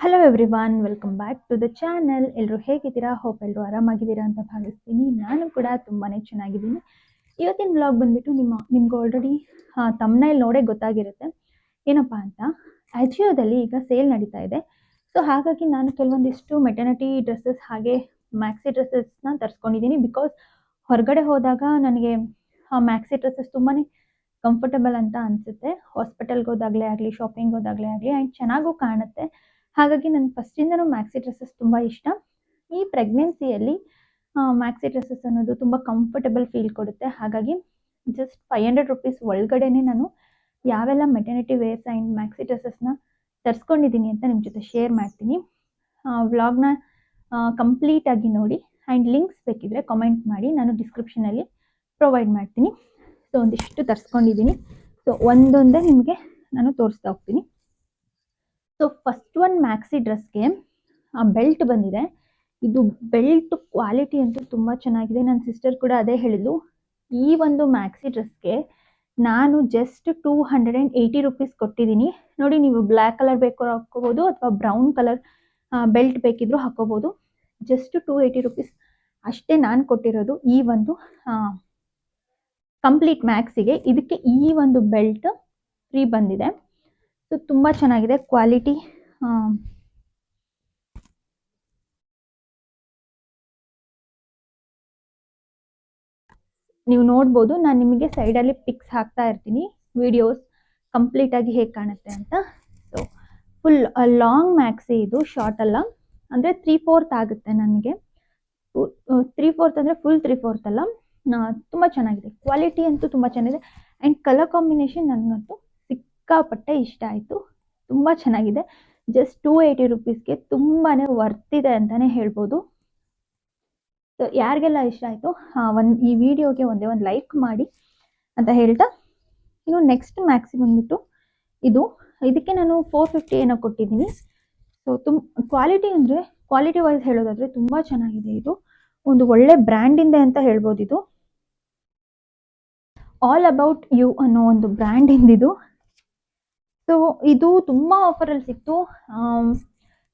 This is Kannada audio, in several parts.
Hello everyone, welcome back to the channel. ಎಲ್ಲರೂ ಹೇಗಿದ್ದೀರಾ? ಹೋಪ್ ಎಲ್ಲರೂ ಆರಾಮಾಗಿದ್ದೀರಾ ಅಂತ ಭಾವಿಸ್ತೀನಿ. ನಾನು ಕೂಡ ತುಂಬಾ ಚೆನ್ನಾಗಿದ್ದೀನಿ. ಇವತ್ತಿನ ವ್ಲಾಗ್ ಬಂದ್ಬಿಟ್ಟು ನಿಮ್ಗೆ ಆಲ್ರೆಡಿ ತಮ್ನೈಲ್ ನೋಡೇ ಗೊತ್ತಾಗಿರುತ್ತೆ ಏನಪ್ಪ ಅಂತ. ಅಜಿಯೋದಲ್ಲಿ ಈಗ ಸೇಲ್ ನಡೀತಾ ಇದೆ. ಸೊ ಹಾಗಾಗಿ ನಾನು ಕೆಲವೊಂದಿಷ್ಟು ಮೆಟರ್ನಿಟಿ ಡ್ರೆಸ್ಸಸ್ ಹಾಗೆ ಮ್ಯಾಕ್ಸಿ ಡ್ರೆಸ್ಸಸ್ನ ತರಿಸ್ಕೊಂಡಿದ್ದೀನಿ. ಬಿಕಾಸ್ ಹೊರಗಡೆ ಹೋದಾಗ ನನಗೆ ಮ್ಯಾಕ್ಸಿ ಡ್ರೆಸ್ಸಸ್ ತುಂಬಾ ಕಂಫರ್ಟಬಲ್ ಅಂತ ಅನಿಸುತ್ತೆ. ಹಾಸ್ಪಿಟಲ್ಗೆ ಹೋದಾಗಲೇ ಆಗಲಿ, ಶಾಪಿಂಗ್ ಹೋದಾಗಲೇ ಆಗಲಿ, ಆ್ಯಂಡ್ ಚೆನ್ನಾಗೂ ಕಾಣುತ್ತೆ. ಹಾಗಾಗಿ ನನಗೆ ಫಸ್ಟಿಂದನೂ ಮ್ಯಾಕ್ಸಿ ಡ್ರೆಸ್ಸಸ್ ತುಂಬ ಇಷ್ಟ. ಈ ಪ್ರೆಗ್ನೆನ್ಸಿಯಲ್ಲಿ ಮ್ಯಾಕ್ಸಿ ಡ್ರೆಸ್ಸಸ್ ಅನ್ನೋದು ತುಂಬ ಕಂಫರ್ಟಬಲ್ ಫೀಲ್ ಕೊಡುತ್ತೆ. ಹಾಗಾಗಿ ಜಸ್ಟ್ 500 ರುಪೀಸ್ ಒಳಗಡೆನೆ ನಾನು ಯಾವೆಲ್ಲ ಮೆಟರ್ನಿಟಿ ವೇರ್ಸ್ ಆ್ಯಂಡ್ ಮ್ಯಾಕ್ಸಿ ಡ್ರೆಸ್ಸಸ್ನ ತರಿಸ್ಕೊಂಡಿದ್ದೀನಿ ಅಂತ ನಿಮ್ಮ ಜೊತೆ ಶೇರ್ ಮಾಡ್ತೀನಿ. ವ್ಲಾಗ್ನ ಕಂಪ್ಲೀಟಾಗಿ ನೋಡಿ, ಆ್ಯಂಡ್ ಲಿಂಕ್ಸ್ ಬೇಕಿದ್ರೆ ಕಾಮೆಂಟ್ ಮಾಡಿ, ನಾನು ಡಿಸ್ಕ್ರಿಪ್ಷನಲ್ಲಿ ಪ್ರೊವೈಡ್ ಮಾಡ್ತೀನಿ. ಸೊ ಒಂದಿಷ್ಟು ತರಿಸ್ಕೊಂಡಿದ್ದೀನಿ. ಸೊ ಒಂದೊಂದೇ ನಿಮಗೆ ನಾನು ತೋರಿಸ್ತಾ ಹೋಗ್ತೀನಿ. ಸೊ ಫಸ್ಟ್ ಒನ್ ಮ್ಯಾಕ್ಸಿ ಡ್ರೆಸ್ಗೆ ಬೆಲ್ಟ್ ಬಂದಿದೆ. ಇದು ಬೆಲ್ಟ್ ಕ್ವಾಲಿಟಿ ಅಂತೂ ತುಂಬ ಚೆನ್ನಾಗಿದೆ. ನನ್ನ ಸಿಸ್ಟರ್ ಕೂಡ ಅದೇ ಹೇಳಿದ್ಲು. ಈ ಒಂದು ಮ್ಯಾಕ್ಸಿ ಡ್ರೆಸ್ಗೆ ನಾನು ಜಸ್ಟ್ 280 ರುಪೀಸ್ ಕೊಟ್ಟಿದ್ದೀನಿ. ನೋಡಿ, ನೀವು ಬ್ಲ್ಯಾಕ್ ಕಲರ್ ಬೇಕು ಹಾಕ್ಕೋಬೋದು ಅಥವಾ ಬ್ರೌನ್ ಕಲರ್ ಬೆಲ್ಟ್ ಬೇಕಿದ್ರೂ ಹಾಕೋಬೋದು. ಜಸ್ಟ್ 280 ರುಪೀಸ್ ಅಷ್ಟೇ ನಾನು ಕೊಟ್ಟಿರೋದು ಈ ಒಂದು ಕಂಪ್ಲೀಟ್ ಮ್ಯಾಕ್ಸಿಗೆ. ಇದಕ್ಕೆ ಈ ಒಂದು ಬೆಲ್ಟ್ ಫ್ರೀ ಬಂದಿದೆ. ಸೊ ತುಂಬ ಚೆನ್ನಾಗಿದೆ ಕ್ವಾಲಿಟಿ. ನೀವು ನೋಡ್ಬೋದು, ನಾನು ನಿಮಗೆ ಸೈಡಲ್ಲಿ ಪಿಕ್ಸ್ ಹಾಕ್ತಾ ಇರ್ತೀನಿ, ವಿಡಿಯೋಸ್ ಕಂಪ್ಲೀಟಾಗಿ ಹೇಗೆ ಕಾಣುತ್ತೆ ಅಂತ. ಸೊ ಫುಲ್ ಲಾಂಗ್ ಮ್ಯಾಕ್ಸಿ ಇದು, ಶಾರ್ಟ್ ಅಲ್ಲ. ಅಂದರೆ 3/4 ಆಗುತ್ತೆ ನನಗೆ. 3/4 ಅಂದರೆ ಫುಲ್ 3/4 ಅಲ್ಲ. ತುಂಬ ಚೆನ್ನಾಗಿದೆ, ಕ್ವಾಲಿಟಿ ಅಂತೂ ತುಂಬ ಚೆನ್ನಾಗಿದೆ. ಆ್ಯಂಡ್ ಕಲರ್ ಕಾಂಬಿನೇಷನ್ ನನಗಂತೂ ಸಿಕ್ಕಾಪಟ್ಟೆ ಇಷ್ಟ ಆಯಿತು. ತುಂಬ ಚೆನ್ನಾಗಿದೆ. ಜಸ್ಟ್ 280 ರುಪೀಸ್ಗೆ ತುಂಬಾ ವರ್ತಿದೆ ಅಂತಲೇ ಹೇಳ್ಬೋದು. ಸೊ ಯಾರಿಗೆಲ್ಲ ಇಷ್ಟ ಆಯಿತು ಈ ವಿಡಿಯೋಗೆ ಒಂದೇ ಒಂದು ಲೈಕ್ ಮಾಡಿ ಅಂತ ಹೇಳ್ತಾ, ಇನ್ನು ನೆಕ್ಸ್ಟ್ ಮ್ಯಾಕ್ಸಿ ಬಂದ್ಬಿಟ್ಟು ಇದಕ್ಕೆ ನಾನು 450 ಏನೋ ಕೊಟ್ಟಿದ್ದೀನಿ. ಸೊ ಕ್ವಾಲಿಟಿ ಅಂದರೆ ಕ್ವಾಲಿಟಿ ವೈಸ್ ಹೇಳೋದಾದರೆ ತುಂಬ ಚೆನ್ನಾಗಿದೆ. ಇದು ಒಂದು ಒಳ್ಳೆ ಬ್ರ್ಯಾಂಡಿಂದೆ ಅಂತ ಹೇಳ್ಬೋದು. ಇದು ಆಲ್ ಅಬೌಟ್ ಯು ಅನ್ನೋ ಒಂದು ಬ್ರ್ಯಾಂಡಿಂದಿದು. ಸೊ ಇದು ತುಂಬ ಆಫರಲ್ಲಿ ಸಿಕ್ತು.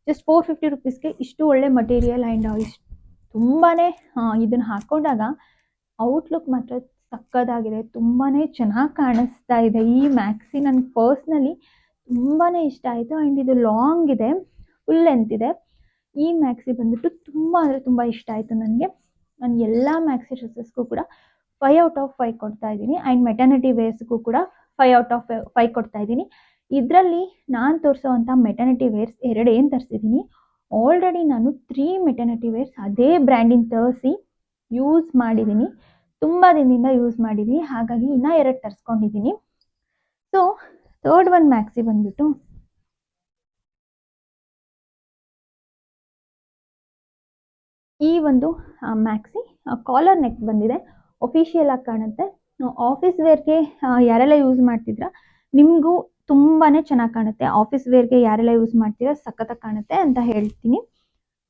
ಜಸ್ಟ್ 450 ರುಪೀಸ್ಗೆ ಇಷ್ಟು ಒಳ್ಳೆ ಮಟೀರಿಯಲ್ ಆ್ಯಂಡ್ ಇಷ್ಟು ತುಂಬಾ ಇದನ್ನು ಹಾಕ್ಕೊಂಡಾಗ ಔಟ್ಲುಕ್ ಮಾತ್ರ ಸಕ್ಕದಾಗಿದೆ. ತುಂಬಾ ಚೆನ್ನಾಗಿ ಕಾಣಿಸ್ತಾ ಇದೆ ಈ ಮ್ಯಾಕ್ಸಿ. ನನಗೆ ಪರ್ಸ್ನಲಿ ತುಂಬಾ ಇಷ್ಟ ಆಯಿತು. ಆ್ಯಂಡ್ ಇದು ಲಾಂಗ್ ಇದೆ, ಫುಲ್ ಲೆಂತ್ ಇದೆ. ಈ ಮ್ಯಾಕ್ಸಿ ಬಂದ್ಬಿಟ್ಟು ತುಂಬ ಅಂದರೆ ತುಂಬ ಇಷ್ಟ ಆಯಿತು ನನಗೆ. ನಾನು ಎಲ್ಲ ಮ್ಯಾಕ್ಸಿ ಡ್ರೆಸ್ಸಸ್ಗೂ ಕೂಡ 5/5 ಕೊಡ್ತಾ ಇದ್ದೀನಿ. ಆ್ಯಂಡ್ ಮೆಟರ್ನಿಟಿ ವೇರ್ಸ್ಗೂ ಕೂಡ 5/5 ಕೊಡ್ತಾ ಇದ್ದೀನಿ. ಇದರಲ್ಲಿ ನಾನು ತೋರಿಸೋವಂಥ ಮೆಟರ್ನಿಟಿ ವೇರ್ಸ್ ಏನು ತರಿಸಿದ್ದೀನಿ, ಆಲ್ರೆಡಿ ನಾನು 3 ಮೆಟರ್ನಿಟಿ ವೇರ್ಸ್ ಅದೇ ಬ್ರ್ಯಾಂಡಿನ ತರಿಸಿ ಯೂಸ್ ಮಾಡಿದ್ದೀನಿ. ತುಂಬ ದಿನದಿಂದ ಯೂಸ್ ಮಾಡಿದ್ದೀನಿ. ಹಾಗಾಗಿ ಇನ್ನೂ 2 ತರಿಸ್ಕೊಂಡಿದ್ದೀನಿ. ಸೊ ಥರ್ಡ್ ಒನ್ ಮ್ಯಾಕ್ಸಿ ಬಂದ್ಬಿಟ್ಟು ಈ ಒಂದು ಮ್ಯಾಕ್ಸಿ ಕಾಲರ್ ನೆಕ್ ಬಂದಿದೆ. ಒಫಿಷಿಯಲ್ ಆಗಿ ಕಾಣುತ್ತೆ. ಆಫೀಸ್ ವೇರ್ಗೆ ಯಾರೆಲ್ಲ ಯೂಸ್ ಮಾಡ್ತಿದ್ರ ನಿಮಗೂ ತುಂಬಾ ಚೆನ್ನಾಗಿ ಕಾಣುತ್ತೆ. ಆಫೀಸ್ ವೇರ್ಗೆ ಯಾರೆಲ್ಲ ಯೂಸ್ ಮಾಡ್ತೀರಾ ಸಖತ್ತಾಗಿ ಕಾಣುತ್ತೆ ಅಂತ ಹೇಳ್ತೀನಿ.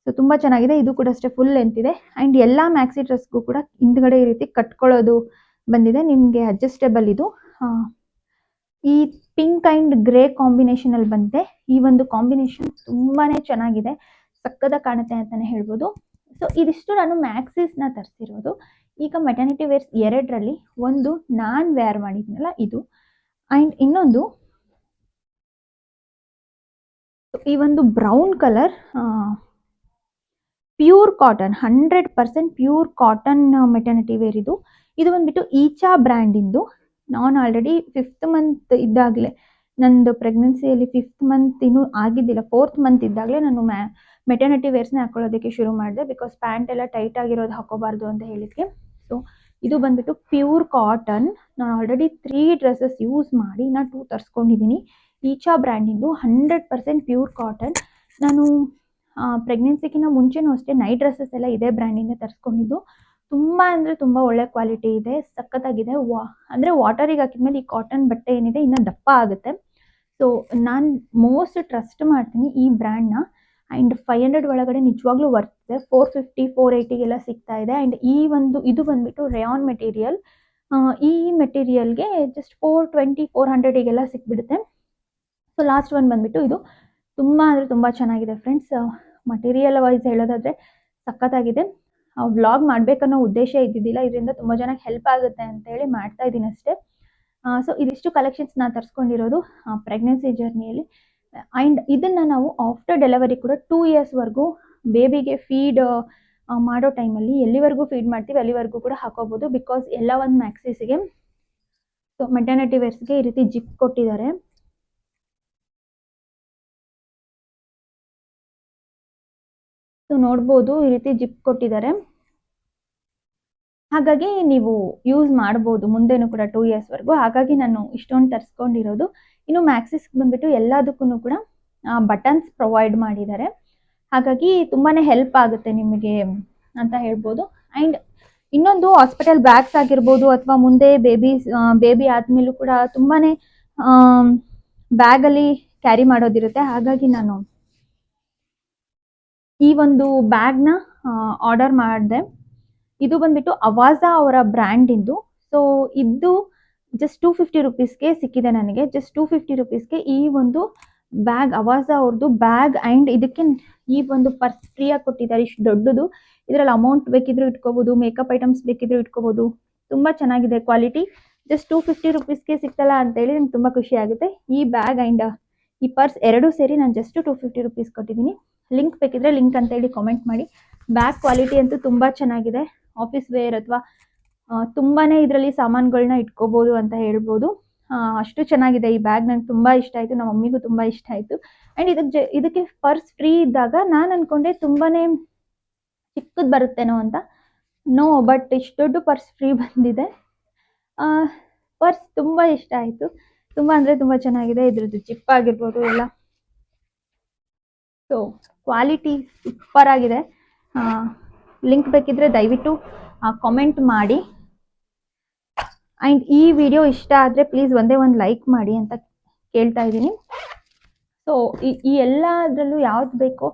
ಸೊ ತುಂಬ ಚೆನ್ನಾಗಿದೆ. ಇದು ಕೂಡ ಅಷ್ಟೇ ಫುಲ್ ಲೆಂತ್ ಇದೆ. ಆ್ಯಂಡ್ ಎಲ್ಲ ಮ್ಯಾಕ್ಸಿ ಡ್ರೆಸ್ಗೂ ಕೂಡ ಹಿಂದ್ಗಡೆ ಈ ರೀತಿ ಕಟ್ಕೊಳ್ಳೋದು ಬಂದಿದೆ. ನಿಮಗೆ ಅಡ್ಜಸ್ಟೇಬಲ್ ಇದು. ಈ ಪಿಂಕ್ ಆ್ಯಂಡ್ ಗ್ರೇ ಕಾಂಬಿನೇಷನಲ್ಲಿ ಬಂದಿದೆ. ಈ ಒಂದು ಕಾಂಬಿನೇಷನ್ ತುಂಬಾ ಚೆನ್ನಾಗಿದೆ, ಸಕ್ಕತ್ತಾಗಿ ಕಾಣುತ್ತೆ ಅಂತಲೇ ಹೇಳ್ಬೋದು. ಸೊ ಇದಿಷ್ಟು ನಾನು ಮ್ಯಾಕ್ಸಿಸ್ನ ತರಿಸಿರೋದು. ಈಗ ಮೆಟರ್ನಿಟಿ ವೇರ್ಸ್ 2ರಲ್ಲಿ ಒಂದು ನಾನು ವೇರ್ ಮಾಡಿದ್ನಲ್ಲ ಇದು, ಆ್ಯಂಡ್ ಇನ್ನೊಂದು ಈ ಒಂದು brown colour pure cotton, 100% pure cotton maternity wear ಇದು. ಇದು ಬಂದ್ಬಿಟ್ಟು ಈಚಾ ಬ್ರ್ಯಾಂಡಿಂದು. ನಾನು ಆಲ್ರೆಡಿ 5th ಮಂತ್ ಇದ್ದಾಗಲೇ, ನಂದು ಪ್ರೆಗ್ನೆನ್ಸಿಯಲ್ಲಿ 5th ಮಂತ್ ಇನ್ನೂ ಆಗಿದ್ದಿಲ್ಲ, 4th ಮಂತ್ ಇದ್ದಾಗಲೇ ನಾನು ಮೆಟರ್ನಿಟಿ ವೇರ್ಸ್ನ ಹಾಕೊಳ್ಳೋದಕ್ಕೆ ಶುರು ಮಾಡಿದೆ. ಬಿಕಾಸ್ ಪ್ಯಾಂಟ್ ಎಲ್ಲ ಟೈಟ್ ಆಗಿರೋದು ಹಾಕೋಬಾರ್ದು ಅಂತ ಹೇಳಿದ್ಕೆ. ಸೊ ಇದು ಬಂದ್ಬಿಟ್ಟು ಪ್ಯೂರ್ ಕಾಟನ್. ನಾನು ಆಲ್ರೆಡಿ 3 ಡ್ರೆಸ್ಸಸ್ ಯೂಸ್ ಮಾಡಿ ನಾನು 2 ತರಿಸ್ಕೊಂಡಿದ್ದೀನಿ. ಈಚಾ ಬ್ರ್ಯಾಂಡಿಂದು 100% ಪ್ಯೂರ್ ಕಾಟನ್. ನಾನು ಪ್ರೆಗ್ನೆನ್ಸಿಗಿಂತ ಮುಂಚೆನೂ ಅಷ್ಟೇ ನೈಟ್ ಡ್ರೆಸ್ಸಸ್ ಎಲ್ಲ ಇದೇ ಬ್ರ್ಯಾಂಡಿಂದ ತರಿಸ್ಕೊಂಡಿದ್ದು. ತುಂಬ ಅಂದರೆ ತುಂಬ ಒಳ್ಳೆ ಕ್ವಾಲಿಟಿ ಇದೆ, ಸಖತ್ತಾಗಿದೆ. ಅಂದರೆ ವಾಟರಿಗೆ ಹಾಕಿದ್ಮೇಲೆ ಈ ಕಾಟನ್ ಬಟ್ಟೆ ಏನಿದೆ ಇನ್ನೂ ದಪ್ಪ ಆಗುತ್ತೆ. ಸೊ ನಾನು ಮೋಸ್ಟ್ ಟ್ರಸ್ಟ್ ಮಾಡ್ತೀನಿ ಈ ಬ್ರ್ಯಾಂಡ್ನ. ಆ್ಯಂಡ್ 500 ಒಳಗಡೆ ನಿಜವಾಗ್ಲೂ ವರ್ತ್ ಇದೆ. 450 480ಗೆಲ್ಲ ಸಿಗ್ತಾ ಇದೆ. ಆ್ಯಂಡ್ ಇದು ಬಂದ್ಬಿಟ್ಟು ರೇಯಾನ್ ಮೆಟೀರಿಯಲ್. ಈ ಮೆಟೀರಿಯಲ್ಗೆ ಜಸ್ಟ್ 420 400ಗೆಲ್ಲ ಸಿಕ್ಬಿಡುತ್ತೆ. ಸೊ ಲಾಸ್ಟ್ ಒನ್ ಬಂದ್ಬಿಟ್ಟು ಇದು ತುಂಬ ಅಂದರೆ ತುಂಬ ಚೆನ್ನಾಗಿದೆ ಫ್ರೆಂಡ್ಸ್. ಮಟೀರಿಯಲ್ ವೈಸ್ ಹೇಳೋದಾದರೆ ಸಖತ್ತಾಗಿದೆ. ವ್ಲಾಗ್ ಮಾಡಬೇಕನ್ನೋ ಉದ್ದೇಶ ಇದ್ದಿದ್ದಿಲ್ಲ, ಇದರಿಂದ ತುಂಬ ಜನಕ್ಕೆ ಹೆಲ್ಪ್ ಆಗುತ್ತೆ ಅಂತೇಳಿ ಮಾಡ್ತಾ ಇದ್ದೀನಿ ಅಷ್ಟೇ. ಸೊ ಇದಿಷ್ಟು ಕಲೆಕ್ಷನ್ಸ್ ನಾನು ತರಿಸ್ಕೊಂಡಿರೋದು ಪ್ರೆಗ್ನೆನ್ಸಿ ಜರ್ನಿಯಲ್ಲಿ. ಆ್ಯಂಡ್ ಇದನ್ನು ನಾವು ಆಫ್ಟರ್ ಡೆಲಿವರಿ ಕೂಡ 2 ಇಯರ್ಸ್ವರೆಗೂ ಬೇಬಿಗೆ ಫೀಡ್ ಮಾಡೋ ಟೈಮಲ್ಲಿ ಎಲ್ಲಿವರೆಗೂ ಫೀಡ್ ಮಾಡ್ತೀವಿ ಅಲ್ಲಿವರೆಗೂ ಕೂಡ ಹಾಕೋಬೋದು. ಬಿಕಾಸ್ ಎಲ್ಲ ಒಂದು ಮ್ಯಾಕ್ಸಿಸ್ಗೆ, ಸೊ ಮೆಟರ್ನಿಟಿ ವೇರ್ಸ್ಗೆ ಈ ರೀತಿ ಜಿಪ್ ಕೊಟ್ಟಿದ್ದಾರೆ. ಸೊ ನೋಡ್ಬೋದು, ಈ ರೀತಿ ಜಿಪ್ ಕೊಟ್ಟಿದ್ದಾರೆ. ಹಾಗಾಗಿ ನೀವು ಯೂಸ್ ಮಾಡ್ಬೋದು ಮುಂದೆನೂ ಕೂಡ 2 ಇಯರ್ಸ್ವರೆಗೂ. ಹಾಗಾಗಿ ನಾನು ಇಷ್ಟೊಂದು ತರಿಸ್ಕೊಂಡಿರೋದು. ಇನ್ನು ಮ್ಯಾಕ್ಸಿಸ್ಗೆ ಬಂದುಬಿಟ್ಟು ಎಲ್ಲದಕ್ಕೂ ಕೂಡ ಬಟನ್ಸ್ ಪ್ರೊವೈಡ್ ಮಾಡಿದ್ದಾರೆ. ಹಾಗಾಗಿ ತುಂಬಾ ಹೆಲ್ಪ್ ಆಗುತ್ತೆ ನಿಮಗೆ ಅಂತ ಹೇಳ್ಬೋದು. ಆ್ಯಂಡ್ ಇನ್ನೊಂದು ಹಾಸ್ಪಿಟಲ್ ಬ್ಯಾಗ್ಸ್ ಆಗಿರ್ಬೋದು ಅಥವಾ ಮುಂದೆ ಬೇಬಿ ಆದಮೇಲೂ ಕೂಡ ತುಂಬಾ ಬ್ಯಾಗಲ್ಲಿ ಕ್ಯಾರಿ ಮಾಡೋದಿರುತ್ತೆ. ಹಾಗಾಗಿ ನಾನು ಈ ಒಂದು ಬ್ಯಾಗ್ನ ಆರ್ಡರ್ ಮಾಡಿದೆ. ಇದು ಬಂದ್ಬಿಟ್ಟು ಅವಾಜಾ ಅವರ ಬ್ರ್ಯಾಂಡಿಂದು. ಸೊ ಇದು ಜಸ್ಟ್ 250 ರುಪೀಸ್ಗೆ ಸಿಕ್ಕಿದೆ ನನಗೆ. ಜಸ್ಟ್ 250 ರುಪೀಸ್ಗೆ ಈ ಒಂದು ಬ್ಯಾಗ್, ಅವಾಜಾ ಅವ್ರದ್ದು ಬ್ಯಾಗ್. ಆ್ಯಂಡ್ ಇದಕ್ಕೆ ಈ ಒಂದು ಪರ್ಸ್ ಫ್ರೀಯಾಗಿ ಕೊಟ್ಟಿದ್ದಾರೆ, ಇಷ್ಟು ದೊಡ್ಡದು. ಇದರಲ್ಲಿ ಅಮೌಂಟ್ ಬೇಕಿದ್ರೂ ಇಟ್ಕೋಬೋದು, ಮೇಕಪ್ ಐಟಮ್ಸ್ ಬೇಕಿದ್ರೂ ಇಟ್ಕೋಬೋದು. ತುಂಬ ಚೆನ್ನಾಗಿದೆ ಕ್ವಾಲಿಟಿ. ಜಸ್ಟ್ 250 ರುಪೀಸ್ಗೆ ಸಿಕ್ತಲ್ಲ ಅಂತೇಳಿ ನಂಗೆ ತುಂಬ ಖುಷಿ ಆಗುತ್ತೆ. ಈ ಬ್ಯಾಗ್ ಆ್ಯಂಡ್ ಈ ಪರ್ಸ್ ಎರಡೂ ಸೇರಿ ನಾನು ಜಸ್ಟ್ 250 ರುಪೀಸ್ ಕೊಟ್ಟಿದ್ದೀನಿ. ಲಿಂಕ್ ಬೇಕಿದ್ರೆ ಲಿಂಕ್ ಅಂತೇಳಿ ಕಾಮೆಂಟ್ ಮಾಡಿ. ಬ್ಯಾಗ್ ಕ್ವಾಲಿಟಿ ಅಂತೂ ತುಂಬ ಚೆನ್ನಾಗಿದೆ. ಆಫೀಸ್ ವೇರ್ ಅಥವಾ ತುಂಬಾ ಇದರಲ್ಲಿ ಸಾಮಾನುಗಳನ್ನ ಇಟ್ಕೋಬೋದು ಅಂತ ಹೇಳ್ಬೋದು. ಅಷ್ಟು ಚೆನ್ನಾಗಿದೆ ಈ ಬ್ಯಾಗ್. ನಂಗೆ ತುಂಬ ಇಷ್ಟ ಆಯಿತು, ನಮ್ಮ ಮಮ್ಮಿಗೂ ತುಂಬ ಇಷ್ಟ ಆಯಿತು. ಆ್ಯಂಡ್ ಇದಕ್ಕೆ ಪರ್ಸ್ ಫ್ರೀ ಇದ್ದಾಗ ನಾನು ಅಂದ್ಕೊಂಡೆ ತುಂಬಾ ಚಿಕ್ಕದು ಬರುತ್ತೇನೋ ಅಂತ. ನೋ, ಬಟ್ ಇಷ್ಟು ದೊಡ್ಡ ಪರ್ಸ್ ಫ್ರೀ ಬಂದಿದೆ. ಪರ್ಸ್ ತುಂಬ ಇಷ್ಟ ಆಯಿತು. ತುಂಬ ಅಂದರೆ ತುಂಬ ಚೆನ್ನಾಗಿದೆ. ಇದ್ರದ್ದು ಜಿಪ್ ಆಗಿರ್ಬೋದು ಎಲ್ಲ. ಸೊ ಕ್ವಾಲಿಟಿ ಸೂಪರ್ ಆಗಿದೆ. ಲಿಂಕ್ ಬೇಕಿದ್ರೆ ದಯವಿಟ್ಟು ಕಾಮೆಂಟ್ ಮಾಡಿ. ಆ್ಯಂಡ್ ಈ ವಿಡಿಯೋ ಇಷ್ಟ ಆದರೆ ಪ್ಲೀಸ್ ಒಂದೇ ಒಂದು ಲೈಕ್ ಮಾಡಿ ಅಂತ ಕೇಳ್ತಾ ಇದ್ದೀನಿ. ಸೊ ಈ ಎಲ್ಲದರಲ್ಲೂ ಯಾವ್ದು ಬೇಕೋ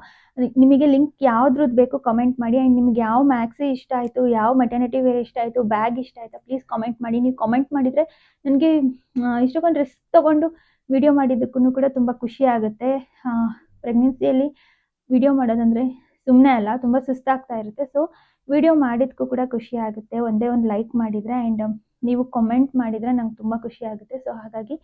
ನಿಮಗೆ ಲಿಂಕ್ ಯಾವ್ದ್ರದ್ದು ಬೇಕು ಕಮೆಂಟ್ ಮಾಡಿ. ಆ್ಯಂಡ್ ನಿಮ್ಗೆ ಯಾವ ಮ್ಯಾಕ್ಸಿ ಇಷ್ಟ ಆಯಿತು, ಯಾವ ಮೆಟರ್ನಿಟಿ ವೇರ್ ಇಷ್ಟ ಆಯಿತು, ಬ್ಯಾಗ್ ಇಷ್ಟ ಆಯಿತಾ, ಪ್ಲೀಸ್ ಕಾಮೆಂಟ್ ಮಾಡಿ. ನೀವು ಕಾಮೆಂಟ್ ಮಾಡಿದರೆ ನನಗೆ ಇಷ್ಟೊಂದು ರಿಸ್ಕ್ ತೊಗೊಂಡು ವಿಡಿಯೋ ಮಾಡಿದ್ದಕ್ಕೂ ಕೂಡ ತುಂಬ ಖುಷಿ ಆಗುತ್ತೆ. ಪ್ರೆಗ್ನೆನ್ಸಿಯಲ್ಲಿ ವಿಡಿಯೋ ಮಾಡೋದಂದರೆ ಸುಮ್ಮನೆ ಅಲ್ಲ, ತುಂಬ ಸುಸ್ತಾಗ್ತಾ ಇರುತ್ತೆ. ಸೊ ವಿಡಿಯೋ ಮಾಡಿದ್ದಕ್ಕೂ ಕೂಡ ಖುಷಿ ಆಗುತ್ತೆ ಒಂದೇ ಒಂದು ಲೈಕ್ ಮಾಡಿದರೆ. ಆ್ಯಂಡ್ ನೀವು ಕಾಮೆಂಟ್ ಮಾಡಿದರೆ ನಂಗೆ ತುಂಬ ಖುಷಿ ಆಗುತ್ತೆ. ಸೊ ಹಾಗಾಗಿ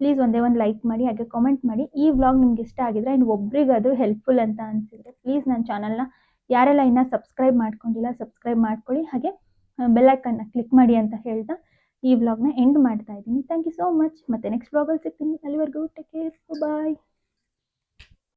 ಪ್ಲೀಸ್ ಒಂದೇ ಒಂದು ಲೈಕ್ ಮಾಡಿ, ಹಾಗೆ ಕಾಮೆಂಟ್ ಮಾಡಿ. ಈ ವ್ಲಾಗ್ ನಿಮ್ಗೆ ಇಷ್ಟ ಆಗಿದ್ರೆ ಆ್ಯಂಡ್ ಒಬ್ರಿಗಾದರೂ ಹೆಲ್ಪ್ಫುಲ್ ಅಂತ ಅನಿಸಿದ್ರೆ ಪ್ಲೀಸ್ ನನ್ನ ಚಾನಲ್ನ ಯಾರೆಲ್ಲ ಇನ್ನೂ ಸಬ್ಸ್ಕ್ರೈಬ್ ಮಾಡ್ಕೊಂಡಿಲ್ಲ ಸಬ್ಸ್ಕ್ರೈಬ್ ಮಾಡ್ಕೊಳ್ಳಿ. ಹಾಗೆ ಬೆಲ್ಲೈಕನ್ನ ಕ್ಲಿಕ್ ಮಾಡಿ ಅಂತ ಹೇಳ್ತಾ ಈ ವ್ಲಾಗ್ನ ಎಂಡ್ ಮಾಡ್ತಾ ಇದ್ದೀನಿ. Thank you so much. ಮತ್ತೆ ನೆಕ್ಸ್ಟ್ ವ್ಲಾಗಲ್ಲಿ ಸಿಗ್ತೀನಿ. ಅಲ್ಲಿವರೆಗೂ ಟೇಕ್ ಕೇರ್, ಬಾಯ್.